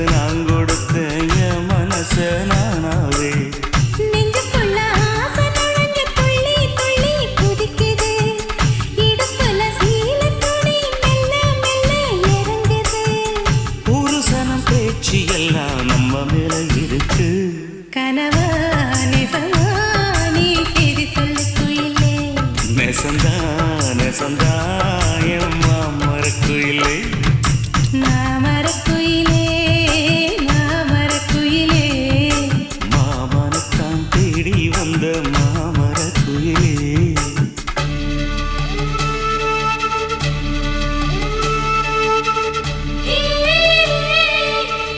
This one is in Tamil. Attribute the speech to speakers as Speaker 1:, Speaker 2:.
Speaker 1: நான் கொடுத்த என் மனச நானாவே எல்லாம் நம்ம மேல இருக்கு
Speaker 2: கனவா நிசமா நீ செய்தி சொல்லு குயிலே
Speaker 1: நெசந்தா நெசந்தா